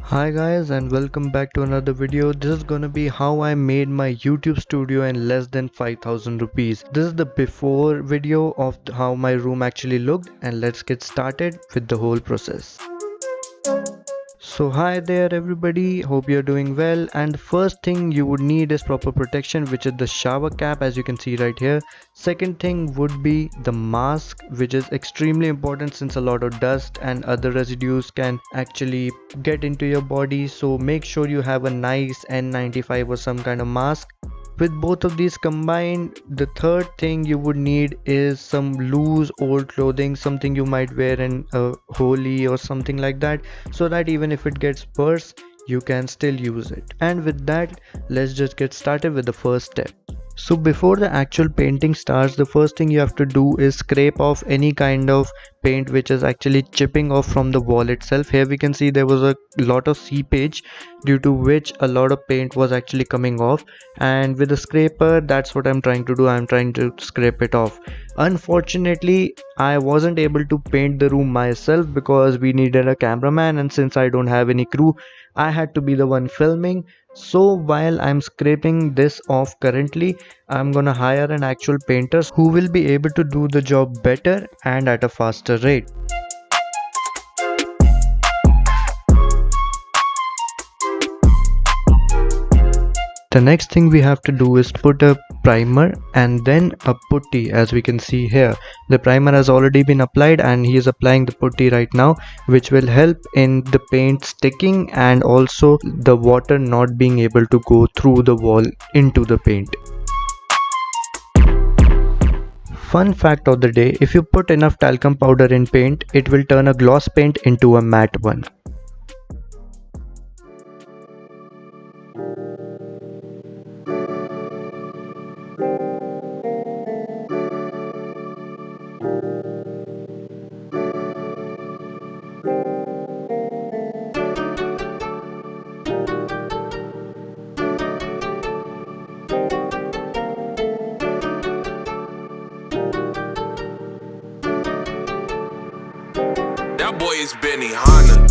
Hi guys and welcome back to another video. This is gonna be how I made my YouTube studio in less than 5000 rupees. This is the before video of how my room actually looked, and let's get started with the whole process. So hi there everybody, hope you're doing well, and the first thing you would need is proper protection, which is the shower cap, as you can see right here. Second thing would be the mask, which is extremely important since a lot of dust and other residues can actually get into your body, so make sure you have a nice N95 or some kind of mask. With both of these combined, the third thing you would need is some loose old clothing, something you might wear in a Holi or something like that, so that even if it gets burst, you can still use it. And with that, let's just get started with the first step. So before the actual painting starts, the first thing you have to do is scrape off any kind of paint which is actually chipping off from the wall itself. Here we can see there was a lot of seepage, due to which a lot of paint was actually coming off, and with a scraper, that's what I'm trying to do. I'm trying to scrape it off. Unfortunately, I wasn't able to paint the room myself because we needed a cameraman, and since I don't have any crew, I had to be the one filming. So while I'm scraping this off currently, I'm gonna hire an actual painter who will be able to do the job better and at a faster rate. The next thing we have to do is put a primer and then a putty. As we can see here, the primer has already been applied and he is applying the putty right now, which will help in the paint sticking and also the water not being able to go through the wall into the paint. Fun fact of the day: if you put enough talcum powder in paint, it will turn a gloss paint into a matte one. That boy is Benny Hanna.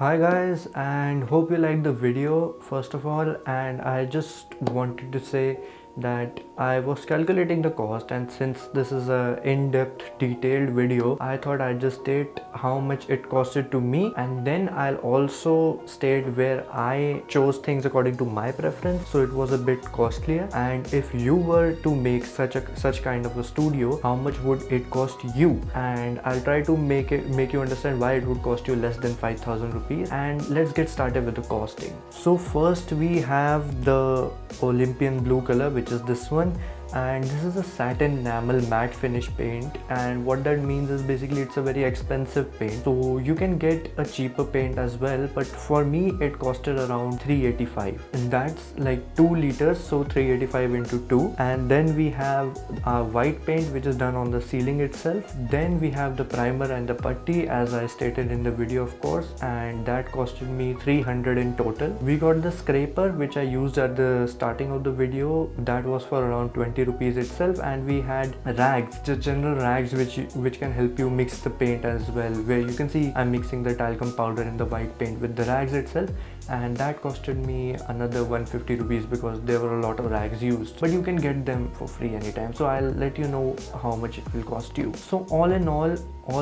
Hi guys, and hope you liked the video first of all. And I just wanted to say that I was calculating the cost, and since this is a in-depth detailed video, I thought I'd just state how much it costed to me, and then I'll also state where I chose things according to my preference, so it was a bit costlier. And if you were to make such kind of a studio, how much would it cost you? And I'll try to make you understand why it would cost you less than 5,000 rupees. And let's get started with the costing. So first we have the Olympian blue color, which is this one, and this is a satin enamel matte finish paint. And what that means is basically it's a very expensive paint, so you can get a cheaper paint as well, but for me it costed around 385, and that's like 2 liters, so 385 into 2. And then we have our white paint, which is done on the ceiling itself. Then we have the primer and the putty, as I stated in the video of course, and that costed me 300 in total. We got the scraper, which I used at the starting of the video, that was for around 20 rupees itself. And we had rags, just general rags, which can help you mix the paint as well, where you can see I'm mixing the talcum powder in the white paint with the rags itself, and that costed me another 150 rupees because there were a lot of rags used, but you can get them for free anytime, so I'll let you know how much it will cost you. So all in all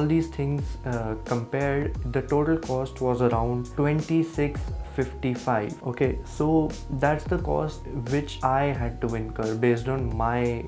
these things compared, the total cost was around 2655. okay, so that's the cost which I had to incur based on my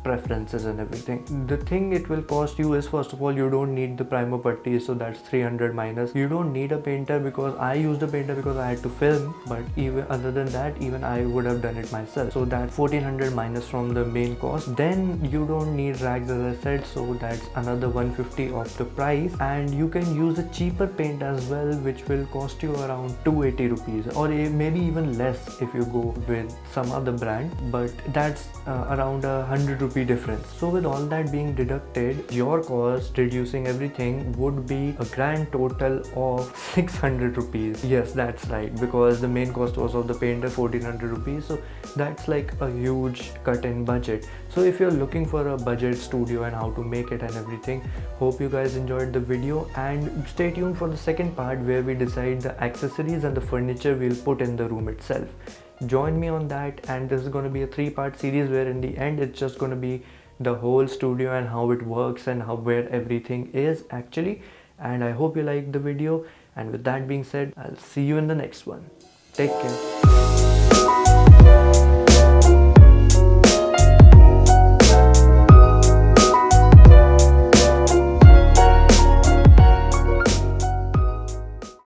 preferences and everything. The thing it will cost you is, first of all, you don't need the primer putty, so that's 300 minus. You don't need a painter, because I used a painter because I had to film, but even other than that, even I would have done it myself, so that's 1400 minus from the main cost. Then you don't need rags, as I said, so that's another 150 of the price. And you can use a cheaper paint as well, which will cost you around 280 rupees, or maybe even less if you go with some other brand, but that's around 100 rupee difference. So with all that being deducted, your cost reducing everything would be a grand total of 600 rupees. Yes, that's right, because the main cost was of the painter 1400 rupees, so that's like a huge cut in budget. So if you're looking for a budget studio and how to make it and everything, hope you guys enjoyed the video, and stay tuned for the second part where we decide the accessories and the furniture we'll put in the room itself. Join me on that, and this is going to be a 3-part series where in the end it's just going to be the whole studio and how it works and where everything is actually. And I hope you liked the video, and with that being said, I'll see you in the next one. Take care.